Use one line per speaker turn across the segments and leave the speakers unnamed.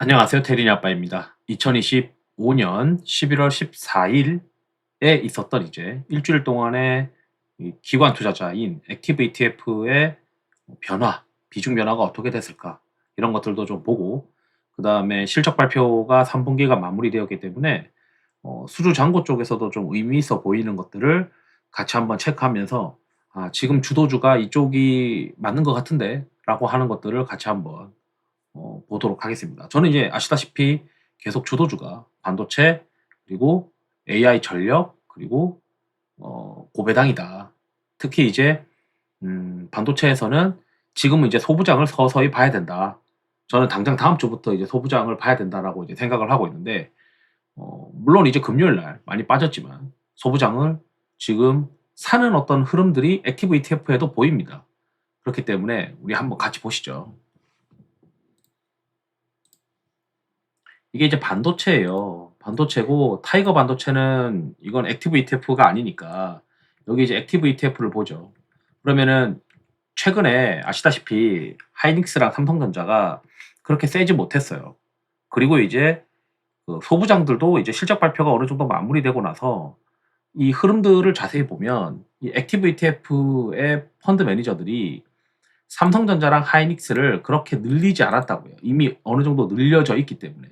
안녕하세요. 테린이 아빠입니다. 2025년 11월 14일에 있었던 이제 일주일 동안의 이 기관 투자자인 액티브 ETF의 변화, 비중 변화가 어떻게 됐을까? 이런 것들도 좀 보고, 그 다음에 실적 발표가 3분기가 마무리되었기 때문에 수주 잔고 쪽에서도 좀 의미 있어 보이는 것들을 같이 한번 체크하면서 지금 주도주가 이쪽이 맞는 것 같은데 라고 하는 것들을 같이 한번 보도록 하겠습니다. 저는 이제 아시다시피 계속 주도주가 반도체 그리고 AI 전력 그리고 고배당이다. 특히 이제 반도체에서는 지금은 이제 소부장을 서서히 봐야 된다. 저는 당장 다음 주부터 이제 소부장을 봐야 된다라고 이제 생각을 하고 있는데 물론 이제 금요일 날 많이 빠졌지만 소부장을 지금 사는 어떤 흐름들이 액티브 ETF에도 보입니다. 그렇기 때문에 우리 한번 같이 보시죠. 이게 이제 반도체예요. 반도체고 타이거 반도체는 이건 액티브 ETF가 아니니까 여기 이제 액티브 ETF를 보죠. 그러면은 최근에 아시다시피 하이닉스랑 삼성전자가 그렇게 세지 못했어요. 그리고 이제 그 소부장들도 이제 실적 발표가 어느 정도 마무리되고 나서 이 흐름들을 자세히 보면 이 액티브 ETF의 펀드 매니저들이 삼성전자랑 하이닉스를 그렇게 늘리지 않았다고요. 이미 어느 정도 늘려져 있기 때문에.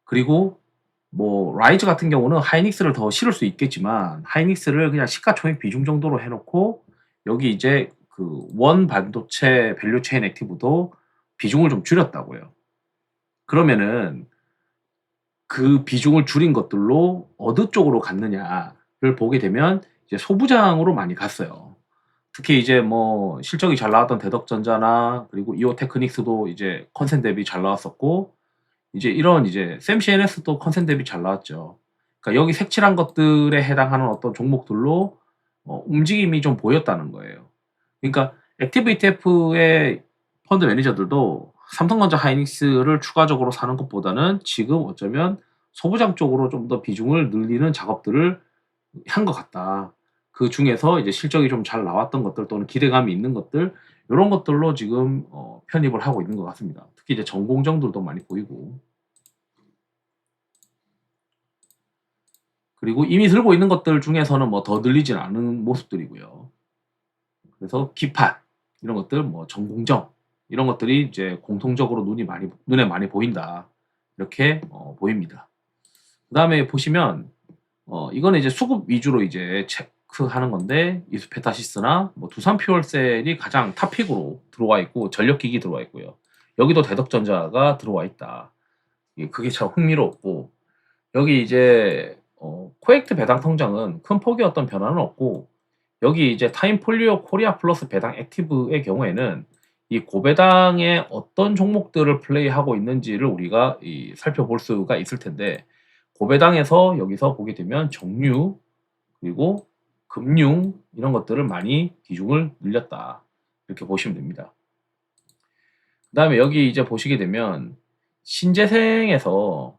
그리고 뭐 라이즈 같은 경우는 하이닉스를 더 실을 수 있겠지만 하이닉스를 그냥 시가총액 비중 정도로 해놓고 여기 이제 그 원 반도체 밸류 체인 액티브도 비중을 좀 줄였다고요. 그러면은 그 비중을 줄인 것들로 어느 쪽으로 갔느냐를 보게 되면 이제 소부장으로 많이 갔어요. 특히 이제 뭐 실적이 잘 나왔던 대덕전자나 그리고 이오테크닉스도 이제 컨센 대비 잘 나왔었고 이제 이런 이제 샘 CNS도 컨센 대비 잘 나왔죠. 그러니까 여기 색칠한 것들에 해당하는 어떤 종목들로 움직임이 좀 보였다는 거예요. 그러니까 액티브 ETF의 펀드 매니저들도 삼성전자 하이닉스를 추가적으로 사는 것보다는 지금 어쩌면 소부장 쪽으로 좀 더 비중을 늘리는 작업들을 한 것 같다. 그 중에서 이제 실적이 좀 잘 나왔던 것들 또는 기대감이 있는 것들 이런 것들로 지금 편입을 하고 있는 것 같습니다. 특히 이제 전공정들도 많이 보이고 그리고 이미 들고 있는 것들 중에서는 뭐 더 늘리진 않은 모습들이고요. 그래서 기판 이런 것들 뭐 전공정 이런 것들이 이제 공통적으로 눈에 많이 보인다. 이렇게 보입니다. 그다음에 보시면 이거는 이제 수급 위주로 이제 체크하는 건데 이스페타시스나 뭐 두산퓨얼셀이 가장 탑픽으로 들어와 있고 전력기기 들어와 있고요. 여기도 대덕전자가 들어와 있다. 그게 참 흥미롭고 여기 이제 코엑트 배당 통장은 큰 폭의 어떤 변화는 없고 여기 이제 타임폴리오 코리아 플러스 배당 액티브의 경우에는 이 고배당의 어떤 종목들을 플레이하고 있는지를 우리가 살펴볼 수가 있을 텐데 고배당에서 여기서 보게 되면 정유 그리고 금융 이런 것들을 많이 비중을 늘렸다 이렇게 보시면 됩니다. 그 다음에 여기 이제 보시게 되면 신재생에서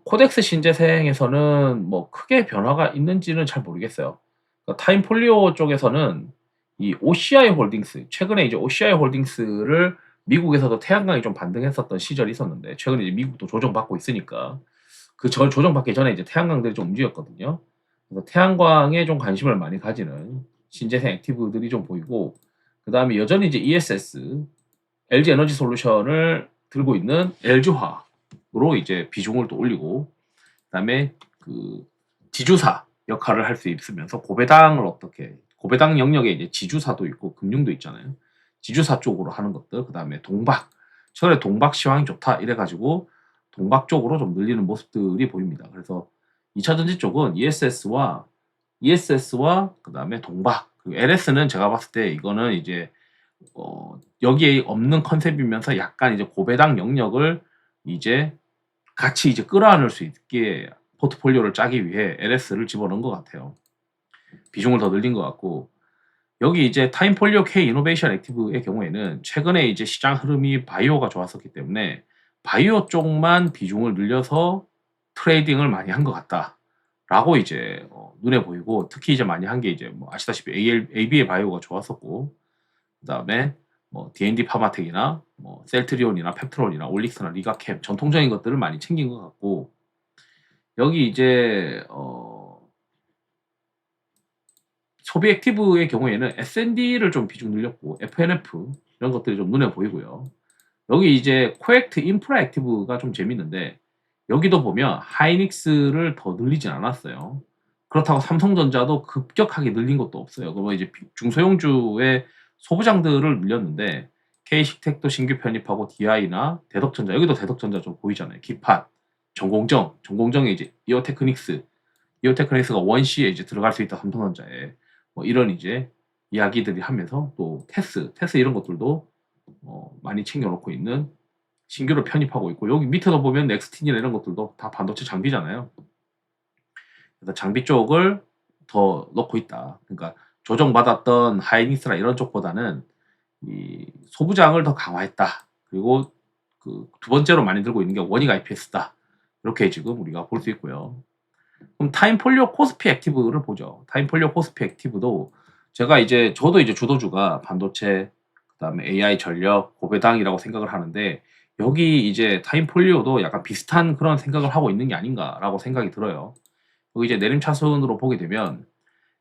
코덱스 신재생에서는 뭐 크게 변화가 있는지는 잘 모르겠어요. 그러니까 타임폴리오 쪽에서는 이 OCI 홀딩스, 최근에 이제 OCI 홀딩스를 미국에서도 태양광이 좀 반등했었던 시절이 있었는데 최근에 이제 미국도 조정받고 있으니까 그 조정받기 전에 이제 태양광들이 좀 움직였거든요. 그래서 태양광에 좀 관심을 많이 가지는 신재생 액티브들이 좀 보이고 그 다음에 여전히 이제 ESS, LG 에너지 솔루션을 들고 있는 LG화로 이제 비중을 또 올리고 그다음에 그 지주사 역할을 할 수 있으면서 고배당을 어떻게 고배당 영역에 이제 지주사도 있고 금융도 있잖아요. 지주사 쪽으로 하는 것들 그다음에 동박 최근에 동박 시황이 좋다 이래가지고 동박 쪽으로 좀 늘리는 모습들이 보입니다. 그래서 2차 전지 쪽은 ESS와 그다음에 동박 그리고 LS는 제가 봤을 때 이거는 이제 여기에 없는 컨셉이면서 약간 이제 고배당 영역을 이제 같이 이제 끌어안을 수 있게 포트폴리오를 짜기 위해 LS를 집어넣은 것 같아요. 비중을 더 늘린 것 같고 여기 이제 타임폴리오 K 이노베이션 액티브의 경우에는 최근에 이제 시장 흐름이 바이오가 좋았었기 때문에 바이오 쪽만 비중을 늘려서 트레이딩을 많이 한 것 같다라고 이제 눈에 보이고 특히 이제 많이 한 게 이제 뭐 아시다시피 ABA 바이오가 좋았었고 그다음에 뭐 D&D 파마텍이나 뭐 셀트리온이나 펩트론이나 올릭스나 리가캠 전통적인 것들을 많이 챙긴 것 같고, 여기 이제 소비 액티브의 경우에는 S&D를 좀 비중 늘렸고 FNF 이런 것들이 좀 눈에 보이고요. 여기 이제 코액트 인프라 액티브가 좀 재밌는데, 여기도 보면 하이닉스를 더 늘리진 않았어요. 그렇다고 삼성전자도 급격하게 늘린 것도 없어요. 그러면 이제 중소형주의 소부장들을 늘렸는데, K식텍도 신규 편입하고 DI나 대덕전자, 여기도 대덕전자 좀 보이잖아요. 기판, 전공정에 이제 이오테크닉스가 원시에 이제 들어갈 수 있다, 삼성전자에. 뭐 이런 이제 이야기들이 하면서, 또 테스 이런 것들도 많이 챙겨놓고 있는 신규로 편입하고 있고, 여기 밑에도 보면 넥스틴이나 이런 것들도 다 반도체 장비잖아요. 그래서 장비 쪽을 더 넣고 있다. 그러니까 조정받았던 하이닉스나 이런 쪽보다는 이 소부장을 더 강화했다. 그리고 그 두 번째로 많이 들고 있는 게 원익 IPS다. 이렇게 지금 우리가 볼 수 있고요. 그럼 타임폴리오 코스피 액티브를 보죠. 타임폴리오 코스피 액티브도 저도 이제 주도주가 반도체, 그다음에 AI 전력, 고배당이라고 생각을 하는데, 여기 이제 타임폴리오도 약간 비슷한 그런 생각을 하고 있는 게 아닌가라고 생각이 들어요. 여기 이제 내림차순으로 보게 되면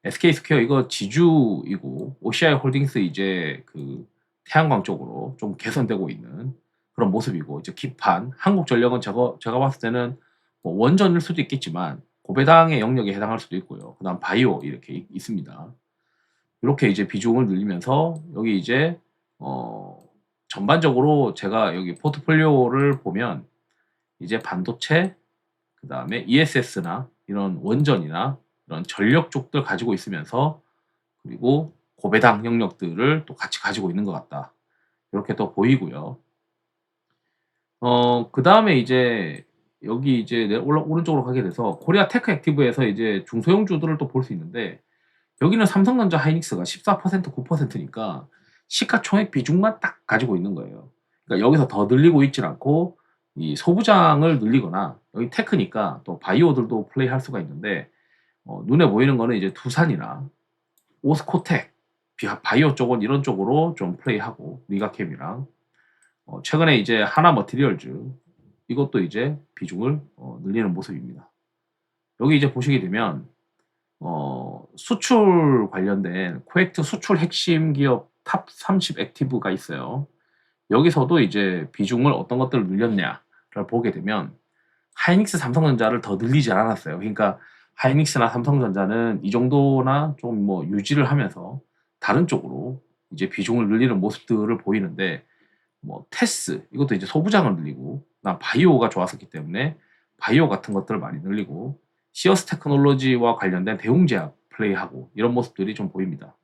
SK스퀘어 이거 지주이고, OCI 홀딩스 이제 그 태양광 쪽으로 좀 개선되고 있는 그런 모습이고, 이제 기판, 한국전력은 제가 봤을 때는 뭐 원전일 수도 있겠지만 고배당의 영역에 해당할 수도 있고요. 그다음 바이오 이렇게 있습니다. 이렇게 이제 비중을 늘리면서 여기 이제 어 전반적으로 제가 여기 포트폴리오를 보면 이제 반도체, 그다음에 ESS나 이런 원전이나 이런 전력 쪽들 가지고 있으면서, 그리고 고배당 영역들을 또 같이 가지고 있는 것 같다. 이렇게 또 보이고요. 그다음에 이제 여기 이제 오른쪽으로 가게 돼서 코리아 테크 액티브에서 이제 중소형주들을 또 볼 수 있는데, 여기는 삼성전자 하이닉스가 14% 9%니까 시가총액 비중만 딱 가지고 있는 거예요. 그러니까 여기서 더 늘리고 있진 않고, 이 소부장을 늘리거나, 여기 테크니까 또 바이오들도 플레이할 수가 있는데, 눈에 보이는 거는 이제 두산이나 오스코텍, 바이오 쪽은 이런 쪽으로 좀 플레이하고, 리가캠이랑 최근에 이제 하나 머티리얼즈 이것도 이제 비중을 늘리는 모습입니다. 여기 이제 보시게 되면 수출 관련된 코엑트 수출 핵심 기업 탑 30 액티브가 있어요. 여기서도 이제 비중을 어떤 것들을 늘렸냐를 보게 되면 하이닉스, 삼성전자를 더 늘리지 않았어요. 그러니까 하이닉스나 삼성전자는 이 정도나 좀 뭐 유지를 하면서 다른 쪽으로 이제 비중을 늘리는 모습들을 보이는데, 뭐 테스 이것도 이제 소부장을 늘리고, 난 바이오가 좋았었기 때문에 바이오 같은 것들을 많이 늘리고, 시어스 테크놀로지와 관련된 대웅제약 플레이하고, 이런 모습들이 좀 보입니다.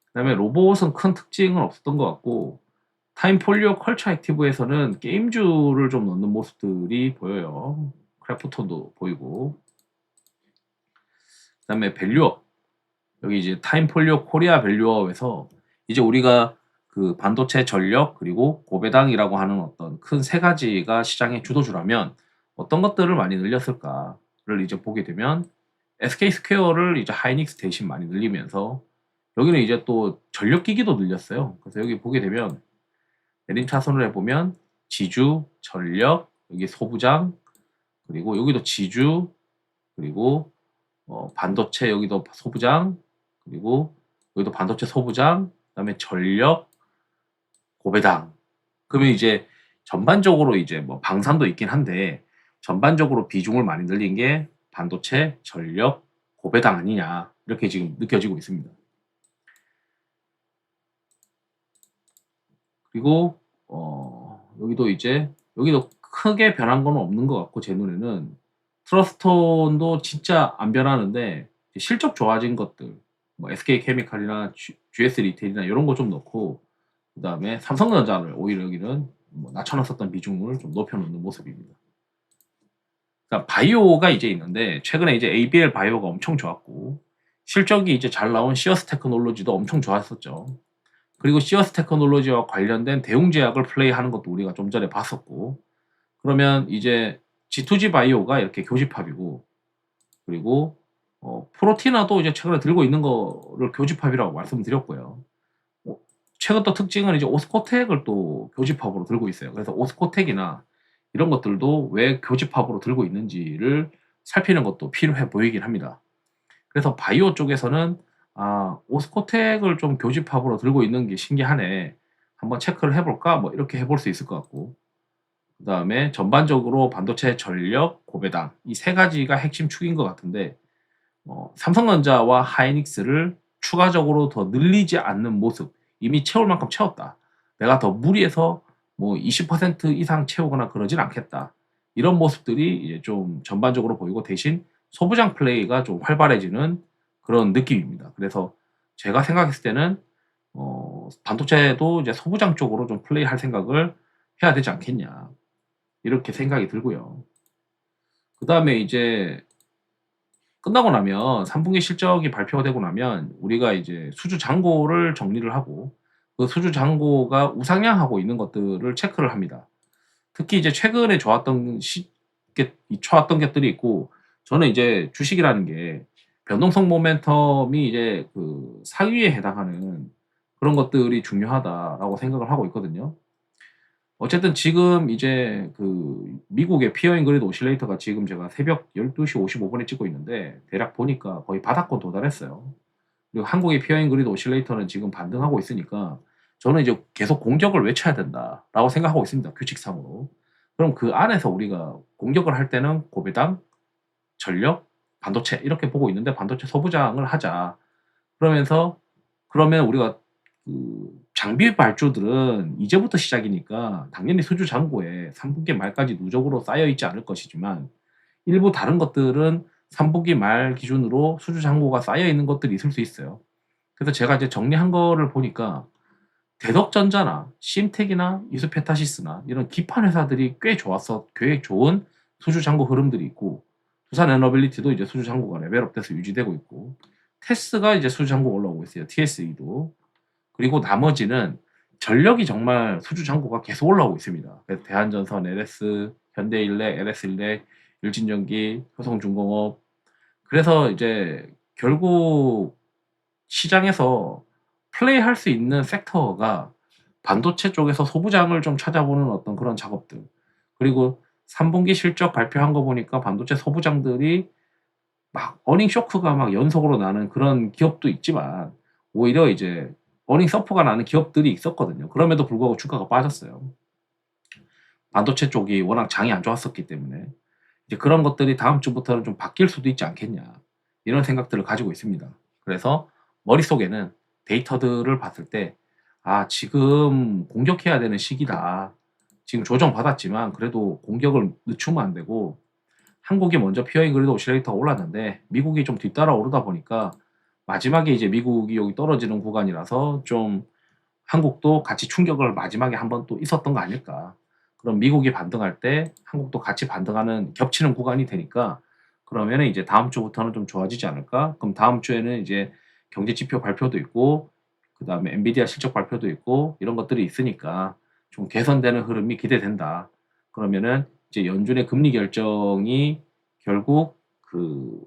그다음에 로봇은 큰 특징은 없었던 것 같고, 타임폴리오 컬처 액티브에서는 게임주를 좀 넣는 모습들이 보여요. 크래프톤도 보이고. 그다음에 밸류업, 여기 이제 타임폴리오 코리아 밸류업에서 이제 우리가 그 반도체 전력 그리고 고배당이라고 하는 어떤 큰 세 가지가 시장의 주도주라면 어떤 것들을 많이 늘렸을까를 이제 보게 되면, SK 스퀘어를 이제 하이닉스 대신 많이 늘리면서, 여기는 이제 또 전력기기도 늘렸어요. 그래서 여기 보게 되면 내림차순을 해보면 지주, 전력, 여기 소부장, 그리고 여기도 지주, 그리고 반도체 여기도 소부장, 그리고 여기도 반도체 소부장, 그다음에 전력, 고배당. 그러면 이제 전반적으로 이제 뭐 방산도 있긴 한데, 전반적으로 비중을 많이 늘린 게 반도체, 전력, 고배당 아니냐, 이렇게 지금 느껴지고 있습니다. 그리고 여기도 크게 변한 건 없는 것 같고, 제 눈에는 트러스톤도 진짜 안 변하는데 실적 좋아진 것들, 뭐 SK 케미칼이나 GS 리테일이나 이런 거 좀 넣고, 그다음에 삼성전자를 오히려 여기는 뭐 낮춰놨었던 비중을 좀 높여놓는 모습입니다. 그러니까 바이오가 이제 있는데, 최근에 이제 ABL 바이오가 엄청 좋았고, 실적이 이제 잘 나온 시어스 테크놀로지도 엄청 좋았었죠. 그리고 시어스 테크놀로지와 관련된 대웅제약을 플레이하는 것도 우리가 좀 전에 봤었고, 그러면 이제 G2G 바이오가 이렇게 교집합이고, 그리고 프로티나도 이제 최근에 들고 있는 거를 교집합이라고 말씀드렸고요. 최근 또 특징은 이제 오스코텍을 또 교집합으로 들고 있어요. 그래서 오스코텍이나 이런 것들도 왜 교집합으로 들고 있는지를 살피는 것도 필요해 보이긴 합니다. 그래서 바이오 쪽에서는 오스코텍을 좀 교집합으로 들고 있는 게 신기하네. 한번 체크를 해볼까? 뭐 이렇게 해볼 수 있을 것 같고. 그 다음에 전반적으로 반도체 전력, 고배당 이 세 가지가 핵심 축인 것 같은데 삼성전자와 하이닉스를 추가적으로 더 늘리지 않는 모습, 이미 채울 만큼 채웠다. 내가 더 무리해서 뭐 20% 이상 채우거나 그러진 않겠다. 이런 모습들이 이제 좀 전반적으로 보이고 대신 소부장 플레이가 좀 활발해지는 그런 느낌입니다. 그래서 제가 생각했을 때는 반도체도 이제 소부장 쪽으로 좀 플레이할 생각을 해야 되지 않겠냐. 이렇게 생각이 들고요. 그 다음에 이제 끝나고 나면 3분기 실적이 발표가 되고 나면 우리가 이제 수주 잔고를 정리를 하고 그 수주 잔고가 우상향하고 있는 것들을 체크를 합니다. 특히 이제 최근에 좋았던 것들이 있고 저는 이제 주식이라는 게 변동성 모멘텀이 이제 그 상위에 해당하는 그런 것들이 중요하다라고 생각을 하고 있거든요. 어쨌든 지금 이제 그 미국의 피어 잉그리드 오실레이터가 지금 제가 새벽 12시 55분에 찍고 있는데 대략 보니까 거의 바닥권 도달했어요. 그리고 한국의 피어 잉그리드 오실레이터는 지금 반등하고 있으니까 저는 이제 계속 공격을 외쳐야 된다라고 생각하고 있습니다. 규칙상으로. 그럼 그 안에서 우리가 공격을 할 때는 고배당, 전력, 반도체 이렇게 보고 있는데 반도체 소부장을 하자. 그러면서 그러면 우리가 그 장비 발주들은 이제부터 시작이니까 당연히 수주 잔고에 3분기 말까지 누적으로 쌓여 있지 않을 것이지만 일부 다른 것들은 3분기 말 기준으로 수주 잔고가 쌓여 있는 것들이 있을 수 있어요. 그래서 제가 이제 정리한 거를 보니까 대덕전자나 심텍이나 이수페타시스나 이런 기판 회사들이 꽤 좋았어, 꽤 좋은 수주 잔고 흐름들이 있고 두산 에너빌리티도 이제 수주 잔고가 레벨업돼서 유지되고 있고 테스가 이제 수주 잔고 올라오고 있어요. TSE도. 그리고 나머지는 전력이 정말 수주 잔고가 계속 올라오고 있습니다. 그래서 대한전선, LS, 현대일렉, LS일렉, 일진전기, 효성중공업. 그래서 이제 결국 시장에서 플레이할 수 있는 섹터가 반도체 쪽에서 소부장을 좀 찾아보는 어떤 그런 작업들. 그리고 3분기 실적 발표한 거 보니까 반도체 소부장들이 막 어닝 쇼크가 막 연속으로 나는 그런 기업도 있지만 오히려 이제 어닝 서프가 나는 기업들이 있었거든요. 그럼에도 불구하고 주가가 빠졌어요. 반도체 쪽이 워낙 장이 안 좋았었기 때문에 이제 그런 것들이 다음 주부터는 좀 바뀔 수도 있지 않겠냐 이런 생각들을 가지고 있습니다. 그래서 머릿속에는 데이터들을 봤을 때 지금 공격해야 되는 시기다. 지금 조정받았지만 그래도 공격을 늦추면 안 되고 한국이 먼저 피어잉 그래도 오실레이터가 올랐는데 미국이 좀 뒤따라 오르다 보니까 마지막에 이제 미국이 여기 떨어지는 구간이라서 좀 한국도 같이 충격을 마지막에 한번 또 있었던 거 아닐까. 그럼 미국이 반등할 때 한국도 같이 반등하는 겹치는 구간이 되니까 그러면은 이제 다음 주부터는 좀 좋아지지 않을까? 그럼 다음 주에는 이제 경제 지표 발표도 있고 그다음에 엔비디아 실적 발표도 있고 이런 것들이 있으니까 좀 개선되는 흐름이 기대된다. 그러면은 이제 연준의 금리 결정이 결국 그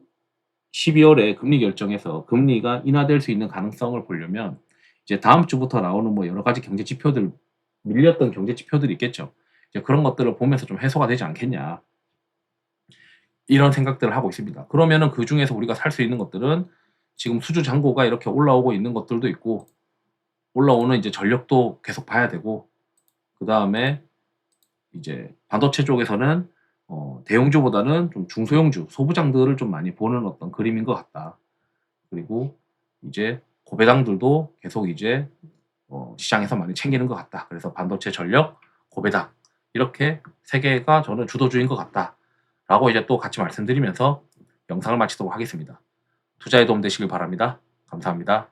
12월에 금리 결정에서 금리가 인하될 수 있는 가능성을 보려면 이제 다음 주부터 나오는 뭐 여러 가지 경제 지표들 밀렸던 경제 지표들이 있겠죠. 이제 그런 것들을 보면서 좀 해소가 되지 않겠냐. 이런 생각들을 하고 있습니다. 그러면은 그 중에서 우리가 살 수 있는 것들은 지금 수주 잔고가 이렇게 올라오고 있는 것들도 있고 올라오는 이제 전력도 계속 봐야 되고 그다음에 이제 반도체 쪽에서는 대형주보다는 좀 중소형주, 소부장들을 좀 많이 보는 어떤 그림인 것 같다. 그리고 이제 고배당들도 계속 이제 시장에서 많이 챙기는 것 같다. 그래서 반도체 전력, 고배당 이렇게 세 개가 저는 주도주인 것 같다. 라고 이제 또 같이 말씀드리면서 영상을 마치도록 하겠습니다. 투자에 도움 되시길 바랍니다. 감사합니다.